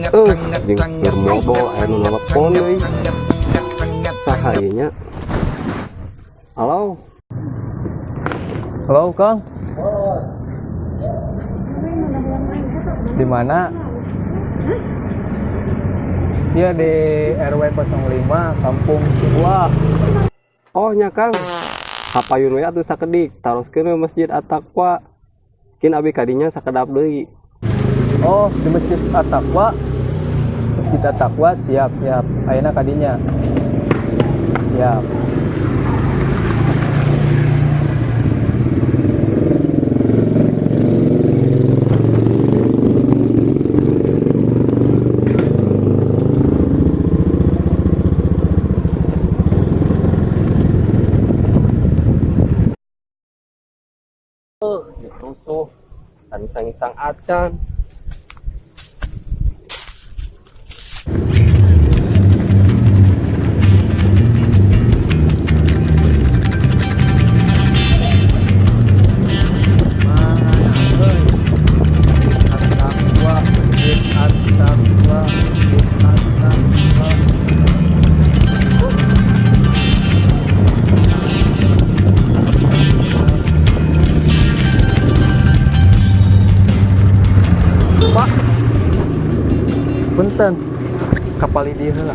Jeung mobil anu nelpon deui. Sahayanya. Halo. Halo, Kang. Di mana? Iya di RW 05 Kampung Cibuah. Oh nya Kang. Sapayun we atuh sakedik taroskeun Masjid At-Taqwa. Kin abi kadinya sakedap deui. Oh, di Masjid At-Taqwa. Masjid At-Taqwa siap. Ayeuna kadinya. Siap. Rusuh sang acan. Pak, punten kapal di dieu heula.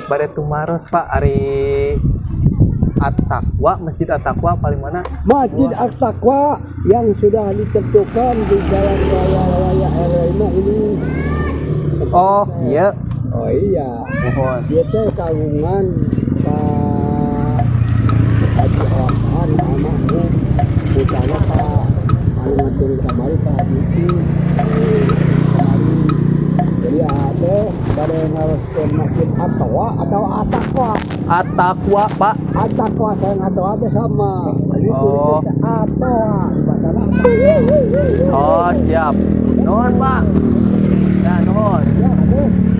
Bare tumaros Pak ari At-Taqwa, Masjid At-Taqwa paling mana? Masjid At-Taqwa yang sudah ditentukan di Jalan Raya RW ini. Oh, iya. Oh iya. Mohon. Dia teh kagungan Pak Haji Rahman anakku. Utama Pak Alimatul Kamari Pak Diki. Jadi ada pada yang harus ke Masjid At-Taqwa atau At-Taqwa. At-Taqwa, Pak. At-Taqwa saya nggak tahu aja sama. Oh. At-Taqwa. Oh, siap. Nuhun, Pak. Ya, nuhun.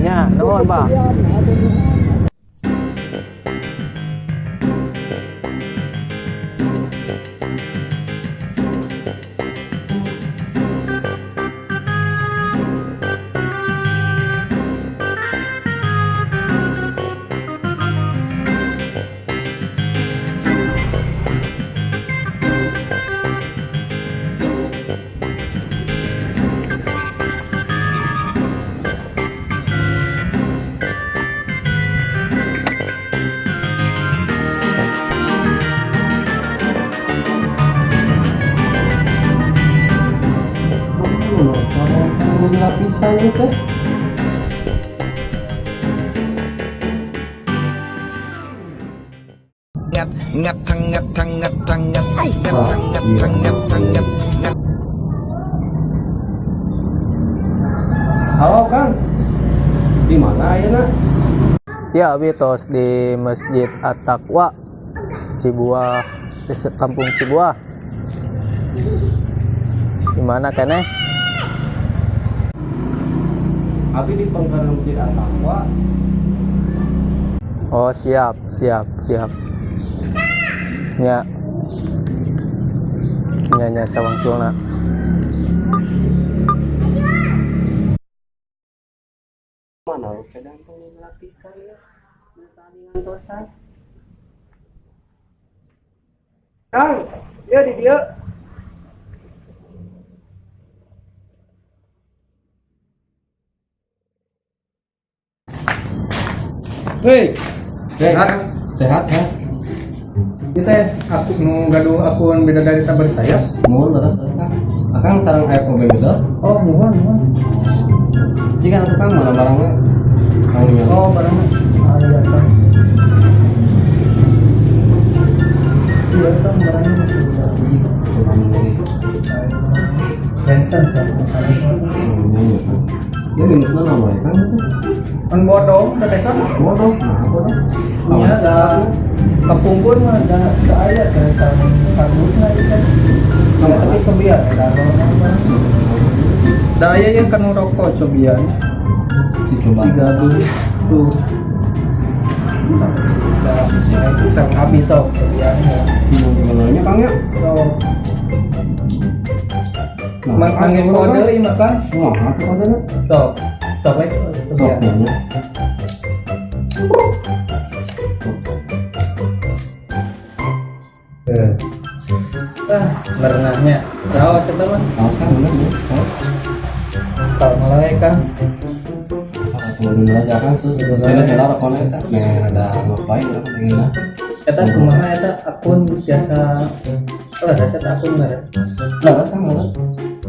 Ya, nuhun, Pak. Lapisan gitu. Halo Kang. Di mana ayeuna? Ya, Bitos di Masjid At-Taqwa Cibuah, di Kampung Cibuah. Di mana keneh? Abi di penggeran Masjid At-Taqwa. Oh, siap. Ya. Nya sawangsulna. Mana lu pedang pengin lapisan ya? Tadi ngantosan. Kang, dia di dia. Hei, sehat. Kita aku nu gaduh akun beda dari tabar saya. Mohon leres Akang sareng aya problem itu. Oh, mohon. Jika tukang mana barangnya? Oh, barangnya. Iya, Kang. Iya, Kang, barangnya. Benten, Ya di mana namanya kan? Kan bodong, tetesan. Bodoh. Iya, ada kepungkur mah ada aya dari kardusna itu kan. Tapi kebiar ada daya yang kan rokok cobian. Tiga dulu tuh. Sang habis sok cobian. Namanya Kang ya? So, Manggil kode ieu makan. Wah, atuh kodenya. Sok. Sok we. Sok nya. Merenahnya. Rawas eta mah. Kaos kan bener ya. Kaos. Kalau mulai kan Turun aja kan sesuai dengan rekonya eta. Ada ngapain lah pengen. eta kumaha eta akun biasa rasa akun beres. Laras kan laras.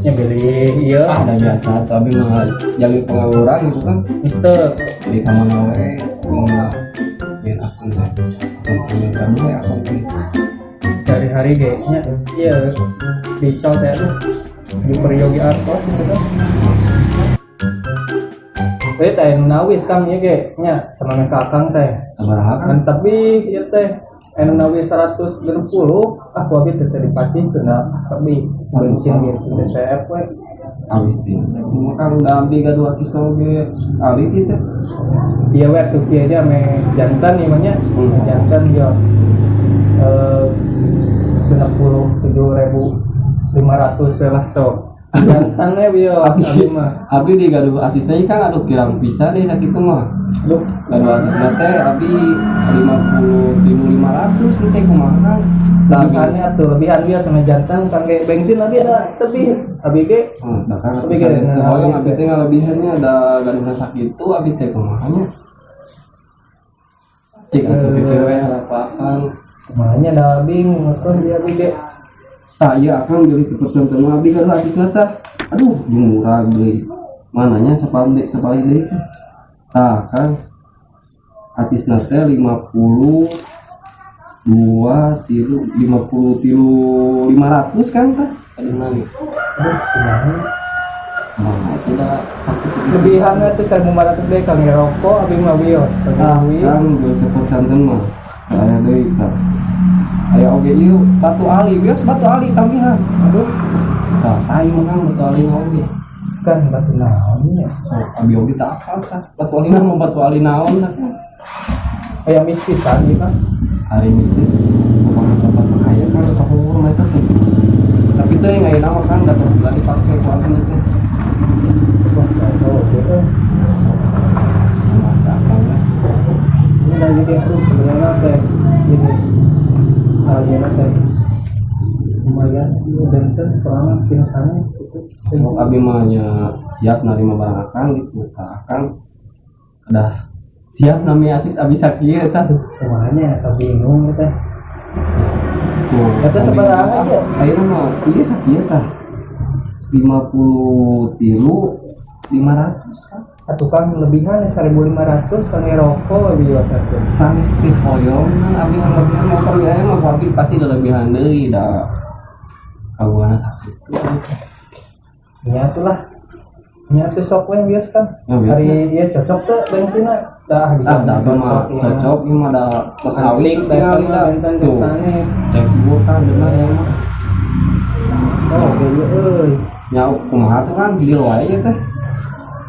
Nya beli ieu Ada biasa tapi mah jadi pengangguran gitu kan. itu Di kamar nawe enggak biar akun saya. Akun kedua ya akun ini. sehari-hari ge nya ieu dicol teh aduh di Peryogi Artos gitu kan. Teh teh nawis kang ieu ge nya sama kakang teh. Sabaraha kan? Kan tapi ieu teh anu nawis 160 aku abi teh dipasti kena tapi bensin gitu teh CF we. Awis teh. Kan udah ambil gaduh artis ge ali itu. Iya we tuh dia aja me jantan ieu mah nya. Jantan dia 67.500 lah sok. Jantannya bieu abi mah. Abi di gaduh asisnya kan aduh kirang pisah deh sakitu mah. Aduh, Gaduh asisnya teh abi 50.500 teh kumaha. lebihannya atuh lebihan dia sama jantan kan kayak bensin abi ada lebih abi ge Bahkan Tapi bisa kayak sekoyong abi teh ngalebihannya ada gaduh sakitu abi teh kumahanya. Cik atuh PPW harapan. makanya ada bingung tuh dia abi ge. Tah iya akan beli ke persen teu abi gaduh asisna teh. Aduh murah beli. Mananya sepandek sepali deui. Tah kan artisna teh 50 500 kan tah tadi nani. Nah, tidak sakit Lebihannya tuh 1.500 deh kang rokok abi mah wios. kan buat ke pesantren mah aya deui tah. Aya oge ieu batu ali, bios batu ali tambihan. Aduh. Tah saing menang batu ali na oge. Kan batu naon ya. So, abi oge tak apal tah. Batu ali mah batu ali naon tah. Aya miskisan ieu kan. Hari mistis pokoknya tempat aya kan sakukur mereka tuh. Tapi teh yang ayeuna mah kan data segala dipakai ku akan itu. Wah, tahu gitu. Masih akal lah. Ini lagi dia tuh sebenarnya teh ini kalian teh lumayan jantan perang sini sana gitu. Kalau abi mah nya siap narima barang akan gitu akan udah siap nami artis abi sakieu tah. Kemana ya bingung kita. Tuh. Kata sabaraha aja. Ayeuna mah ieu sakieu tah. 53.500 kan. Atuh kan lebihan 1.500 kami rokok di wasatun. Sanes teh hoyong abi mah lebihan motor ya mah abi pasti ada lebihan deui da kaguana sakit. Ya itulah. Ya tuh sok we bias kan. Ya, biasa. Hari dia cocok tuh bensinna. Dah bisa. Dah mah cocok ieu mah da pesawit tinggal bentan tuh. sanes. Cek gua kan bener ya mah. Oh, deui euy. Ya kumaha tuh kan di luar aja teh.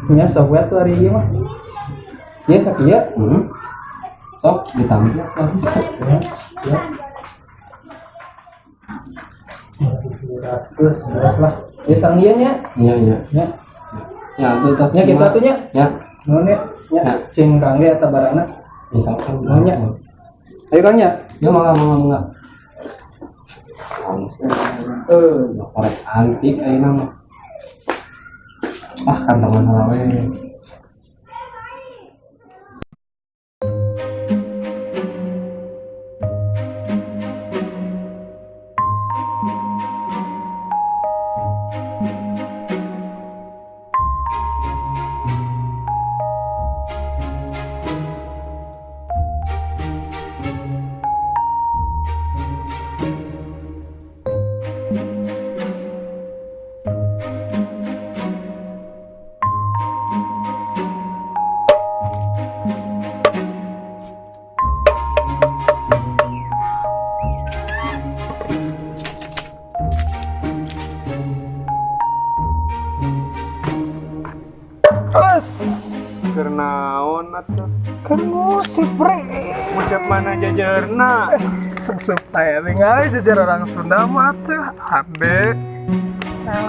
Nya sok we tuh hari ieu mah. Ya sakieu. Sok ditampil habis. Ya. Ya. Terus lah. Ya sang dia nya. Iya iya. Ya. Ya tuh tas Nya kita tuh nya. ya. Nuhun ya. Ya cing kang ge eta barangna. Misalkan Nya. Ayo kang nya. ya mangga. Korek antik ayeuna mah. Ah kantongan halawe. Kernaon atuh? Kan musik bre. Musik mana jajarna? Sesep teh ningali jajar orang Sunda mah teh ade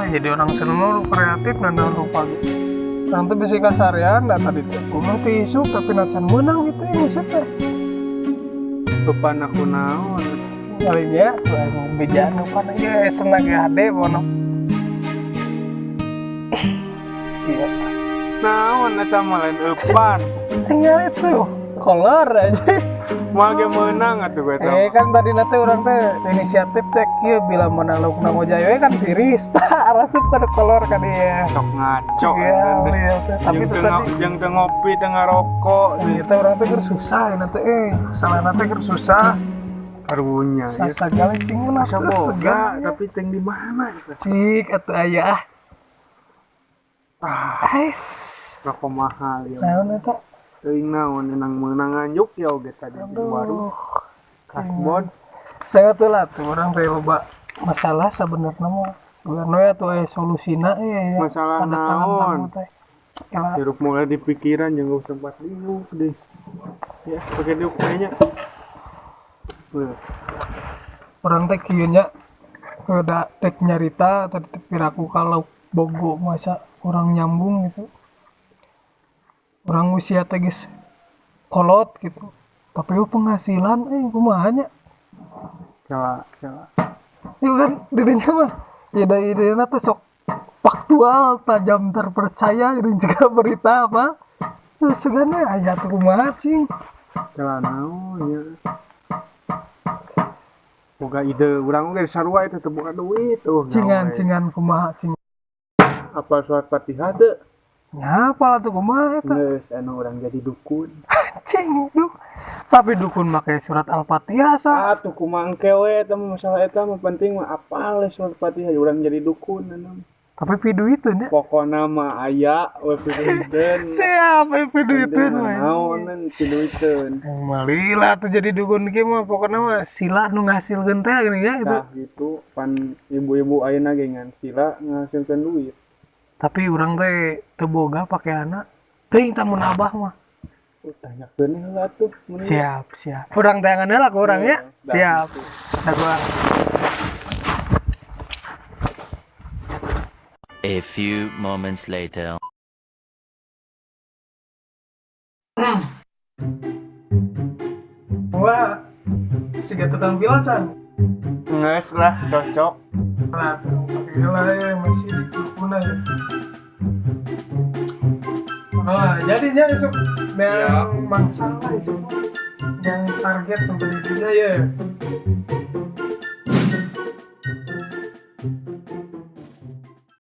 jadi orang seneng kreatif dan lupa gitu. Nanti bisa kasarian dan tadi tuh gunung tisu tapi nacan menang gitu ya musiknya. Lupa aku naon. Kalinya bijak lupa ya senang ya hade bono. Iya. Naon eta mah lain eupan. Tinggal itu kolor aja. Mage menang atuh gue tau. Kan tadi nanti orang teh inisiatif teh kieu bila menaluk nang Jaya kan tiris. Rasep pada kolor kan dia. Sok ngaco. Iya, lihat. Tapi itu tadi yang teu ngopi teu ngarokok. ternyata orang teh keur susah nanti salah nanti keur susah. Karunya ya. Sasa kali cinguna Bisa teh boga segan. tapi teng di mana gitu. Cik atuh aya ais. Rokok mahal ya. Naon eta? Teuing naon enang meunang nganjuk ya oge tadi di warung. Kasbon. Saya tuh lah tuh orang teh loba masalah sebenarnya mah. Sebenarnya tuh solusina Masalah kada tangan naon? tamu teh. Kela Jeruk mulai di pikiran jeung tempat liuk deh. Ya, pakai diuk kayaknya. orang teh kieu nya udah dek nyarita tadi teh piraku kalau bogo masa orang nyambung gitu. Orang usia teh geus kolot gitu. Tapi penghasilan kumaha nya? Coba. Itu kan dirinya mah ya dari dirinya teh sok faktual tajam terpercaya dan juga berita apa segana aya tuh kumaha cing Coba naon ya. Boga ide urang ge sarua itu teu boga duit tuh. cingan kumaha cing Apa surat Fatihah teu? nya apa tuh kumaha eta Geus anu urang jadi dukun. cing tapi dukun make surat Al-Fatihah sa Atuh kumaha engke we eta mah masalah eta mah penting mah apal we surat Fatihah urang jadi dukun anu. tapi piduiteun ya Pokona mah aya we piduiteun. siapa piduiteun mah Naonan piduiteun. malila tuh jadi dukun kieu mah pokona mah sila nu ngasilkeun teh gini ya itu Tah gitu pan ibu-ibu ayeuna ge ngan sila ngahasilkeun duit. tapi urang teh teu boga pakaianna teuing tamun abah mah Tanyakeun heula atuh. siap kurang tangan lah ke orang ya siap nah gua A few moments later. gua siga tukang pilocan Nges lah cocok. lah tuh pakai lah ya masih di kuna ya jadinya esok yang mangsal lah esok yang target pembeli ya